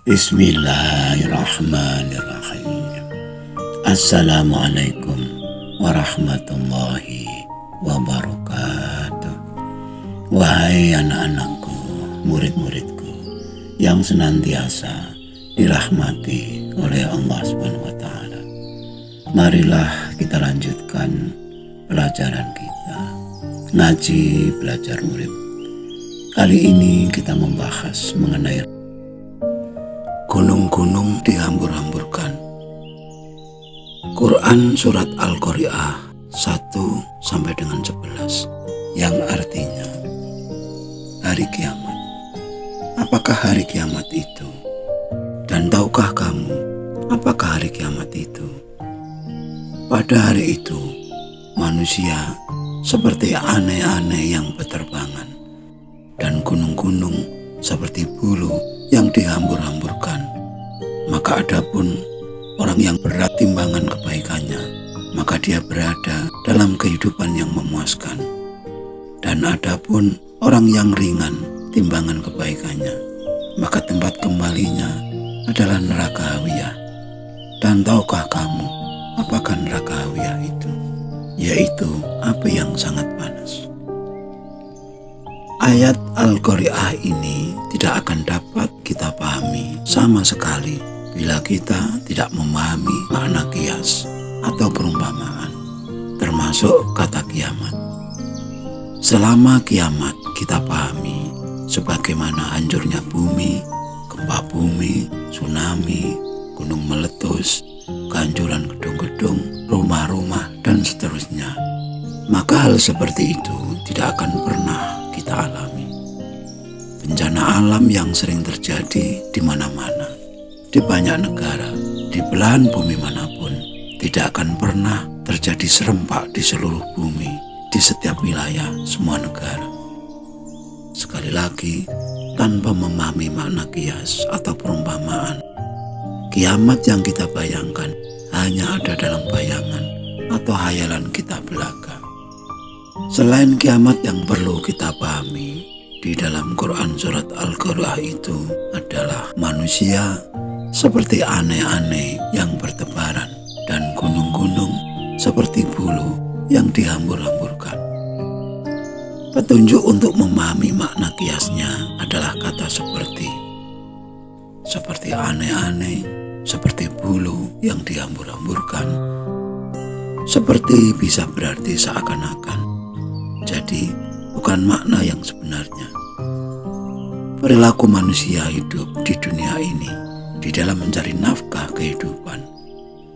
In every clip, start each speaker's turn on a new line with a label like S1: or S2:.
S1: Bismillahirrahmanirrahim. Assalamualaikum warahmatullahi wabarakatuh. Wahai anak-anakku, murid-muridku yang senantiasa dirahmati oleh Allah SWT. Marilah kita lanjutkan pelajaran kita, ngaji belajar murid. Kali ini kita membahas mengenai gunung-gunung dihambur-hamburkan. Quran Surat Al-Qari'ah 1-11 yang artinya hari kiamat. Apakah hari kiamat itu? Dan tahukah kamu apakah hari kiamat itu? Pada hari itu manusia seperti aneh-aneh yang berterbangan, dan gunung-gunung seperti bulu yang dihambur-hamburkan. Maka adapun orang yang berat timbangan kebaikannya, maka dia berada dalam kehidupan yang memuaskan. Dan adapun orang yang ringan timbangan kebaikannya, maka tempat kembalinya adalah neraka hawiyah. Dan tahukah kamu apakah neraka hawiyah itu? Yaitu api yang sangat panas. Ayat Al-Qari'ah ini tidak akan dapat kita pahami sama sekali bila kita tidak memahami makna qiyas atau perumpamaan, termasuk kata kiamat. Selama kiamat kita pahami sebagaimana hancurnya bumi, gempa bumi, tsunami, gunung meletus, kehancuran gedung-gedung, rumah-rumah, dan seterusnya. Maka hal seperti itu tidak akan pernah kita alami. Bencana alam yang sering terjadi di mana-mana, di banyak negara, di belahan bumi manapun, tidak akan pernah terjadi serempak di seluruh bumi, di setiap wilayah, semua negara. Sekali lagi, tanpa memahami makna qiyas atau perumpamaan, kiamat yang kita bayangkan hanya ada dalam bayangan atau hayalan kita belaka. Selain kiamat yang perlu kita pahami di dalam Quran Surat Al-Qari'ah itu adalah manusia seperti aneh-aneh yang bertebaran, dan gunung-gunung seperti bulu yang dihambur-hamburkan. Petunjuk untuk memahami makna qiyasnya adalah kata seperti aneh-aneh, seperti bulu yang dihambur-hamburkan. Seperti bisa berarti seakan-akan, jadi bukan makna yang sebenarnya. Perilaku manusia hidup di dunia ini di dalam mencari nafkah kehidupan,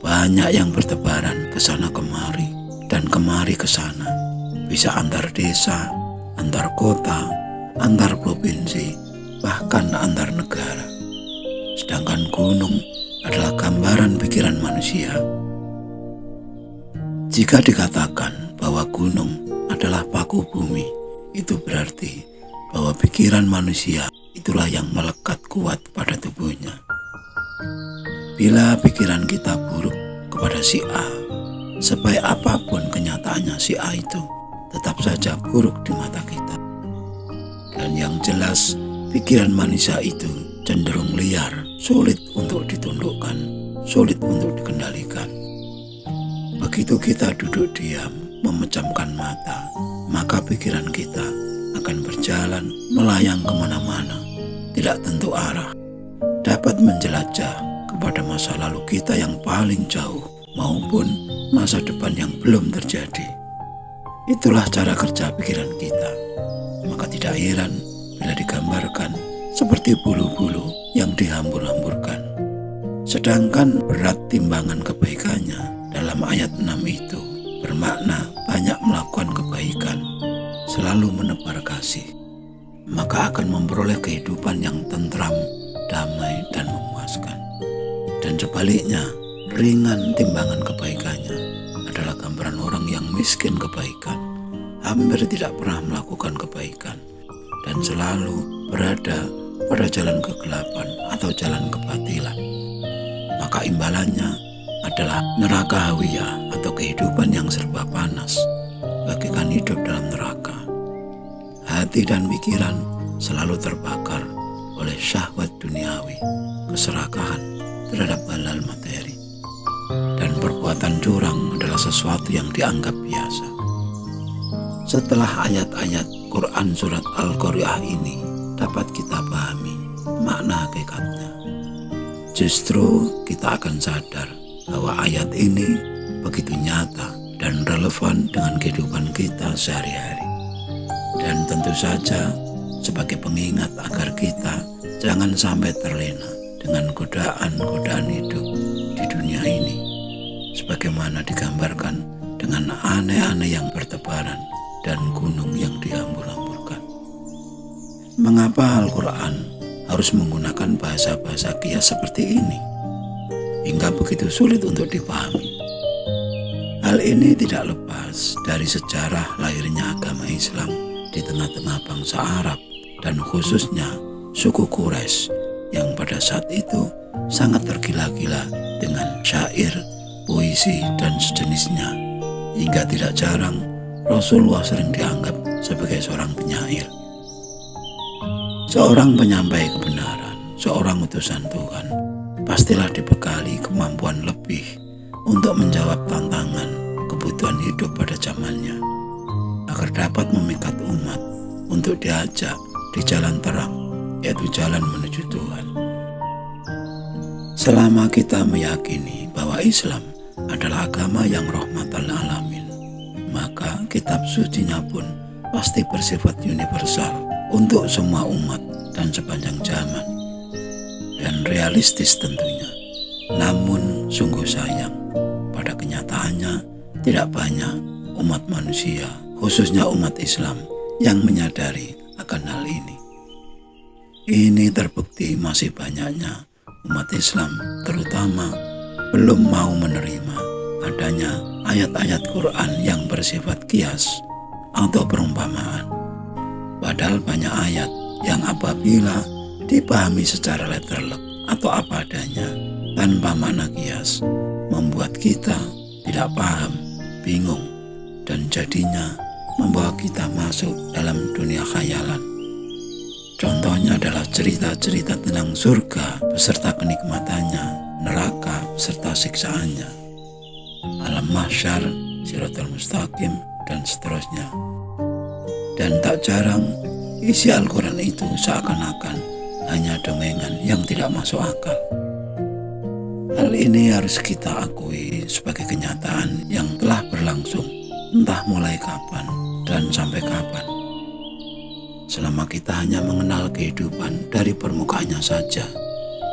S1: banyak yang bertebaran ke sana kemari dan kemari ke sana, bisa antar desa, antar kota, antar provinsi, bahkan antar negara. Sedangkan gunung adalah gambaran pikiran manusia. Jika dikatakan bahwa gunung adalah paku bumi, itu berarti bahwa pikiran manusia itulah yang melekat kuat pada tubuhnya. Bila pikiran kita buruk kepada si A, sebaik apapun kenyataannya si A itu tetap saja buruk di mata kita. Dan yang jelas, pikiran manusia itu cenderung liar, sulit untuk ditundukkan, sulit untuk dikendalikan. Begitu kita duduk diam, memejamkan mata, maka pikiran kita akan berjalan melayang kemana-mana, tidak tentu arah, dapat menjelajah kepada masa lalu kita yang paling jauh maupun masa depan yang belum terjadi. Itulah cara kerja pikiran kita. Maka tidak heran bila digambarkan seperti bulu-bulu yang dihambur-hamburkan. Sedangkan berat timbangan kebaikannya dalam ayat 6 itu bermakna banyak melakukan kebaikan, selalu menebar kasih, maka akan memperoleh kehidupan yang tentram, damai, dan memuaskan. Dan sebaliknya, ringan timbangan kebaikannya adalah gambaran orang yang miskin kebaikan, hampir tidak pernah melakukan kebaikan, dan selalu berada pada jalan kegelapan atau jalan kebatilan. Maka imbalannya adalah neraka hawiyah atau kehidupan yang serba panas, bagaikan hidup dalam neraka. Hati dan pikiran selalu terbakar oleh syahwat duniawi, keserakahan terhadap hal-hal materi. Dan perbuatan curang adalah sesuatu yang dianggap biasa. Setelah ayat-ayat Quran surat Al-Qari'ah ini dapat kita pahami makna hakikatnya, justru kita akan sadar bahwa ayat ini begitu nyata dan relevan dengan kehidupan kita sehari-hari. Dan tentu saja sebagai pengingat agar kita jangan sampai terlena dengan godaan-godaan hidup di dunia ini, sebagaimana digambarkan dengan aneh-aneh yang bertebaran dan gunung yang dihambur-hamburkan. Mengapa Al-Quran harus menggunakan bahasa-bahasa kias seperti ini hingga begitu sulit untuk dipahami? Hal ini tidak lepas dari sejarah lahirnya agama Islam di tengah-tengah bangsa Arab dan khususnya suku Quraisy yang pada saat itu sangat tergila-gila dengan syair, puisi, dan sejenisnya, hingga tidak jarang Rasulullah sering dianggap sebagai seorang penyair. Seorang penyampai kebenaran, seorang utusan Tuhan, pastilah dibekali kemampuan lebih untuk menjawab tantangan kebutuhan hidup pada zamannya, agar dapat memikat umat untuk diajak di jalan terang, yaitu jalan menuju Tuhan. Selama kita meyakini bahwa Islam adalah agama yang rahmatan alamin, maka kitab sucinya pun pasti bersifat universal untuk semua umat dan sepanjang zaman, dan realistis tentunya. Namun sungguh sayang, pada kenyataannya tidak banyak umat manusia, khususnya umat Islam, yang menyadari akan hal ini. Ini terbukti masih banyaknya umat Islam terutama belum mau menerima adanya ayat-ayat Quran yang bersifat kias atau perumpamaan. Padahal banyak ayat yang apabila dipahami secara letterlek atau apa adanya tanpa makna kias, membuat kita tidak paham, bingung, dan jadinya membawa kita masuk dalam dunia khayalan. Contohnya adalah cerita-cerita tentang surga beserta kenikmatannya, neraka beserta siksaannya, alam mahsyar, Shiratal Mustaqim, dan seterusnya. Dan tak jarang isi Al-Quran itu seakan-akan hanya dongengan yang tidak masuk akal. Hal ini harus kita akui sebagai kenyataan yang telah berlangsung entah mulai kapan dan sampai kapan. Selama kita hanya mengenal kehidupan dari permukaannya saja,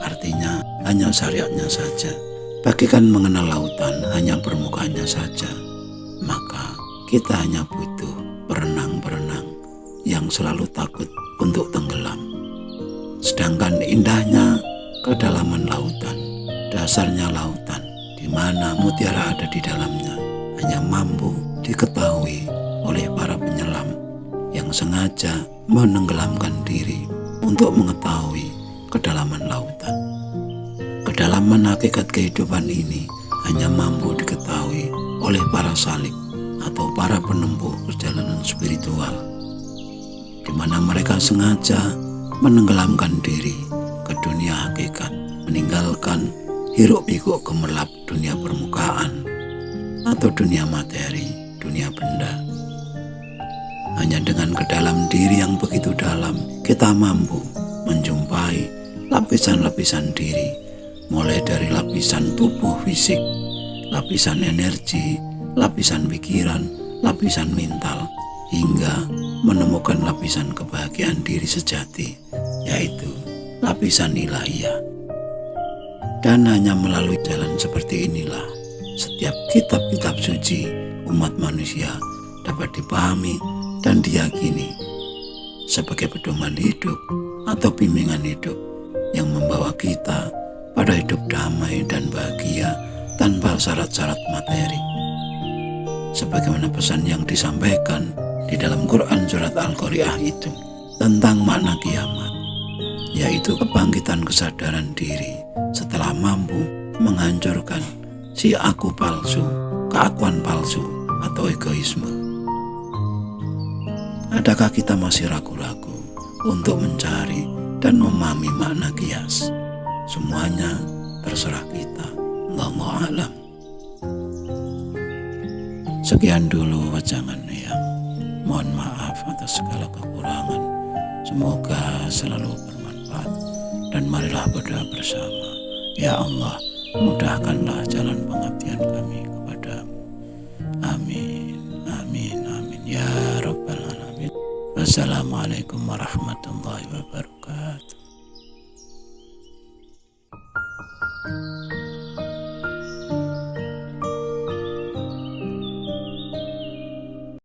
S1: artinya hanya syariatnya saja, bagikan mengenal lautan hanya permukaannya saja, maka kita hanya butuh berenang-berenang yang selalu takut untuk tenggelam. Sedangkan indahnya kedalaman lautan, dasarnya lautan, di mana mutiara ada di dalamnya, hanya mampu diketahui oleh para penyelam yang sengaja menenggelamkan diri untuk mengetahui kedalaman lautan. Kedalaman hakikat kehidupan ini hanya mampu diketahui oleh para salik atau para penempuh perjalanan spiritual, di mana mereka sengaja menenggelamkan diri ke dunia hakikat, meninggalkan hiruk-pikuk gemerlap dunia permukaan atau dunia materi, dunia benda. Hanya dengan ke dalam diri yang begitu dalam, kita mampu menjumpai lapisan-lapisan diri, mulai dari lapisan tubuh fisik, lapisan energi, lapisan pikiran, lapisan mental, hingga menemukan lapisan kebahagiaan diri sejati, yaitu lapisan ilahiyah. Dan hanya melalui jalan seperti inilah setiap kitab-kitab suci umat manusia dapat dipahami dan diyakini sebagai pedoman hidup atau bimbingan hidup yang membawa kita pada hidup damai dan bahagia tanpa syarat-syarat materi. Sebagaimana pesan yang disampaikan di dalam Quran surat Al-Qari'ah itu tentang makna kiamat, yaitu kebangkitan kesadaran diri setelah mampu menghancurkan si aku palsu, keakuan palsu, atau egoisme. Adakah kita masih ragu-ragu untuk mencari dan memahami makna kias? Semuanya terserah kita. Wallahu a'lam. Sekian dulu wajangan yang mohon maaf atas segala kekurangan. Semoga selalu bermanfaat. Dan marilah berdoa bersama. Ya Allah, mudahkanlah jalan pengabdian kami kepadamu. Amin, amin, amin. Ya Rabbal Alamin. Wassalamualaikum warahmatullahi wabarakatuh.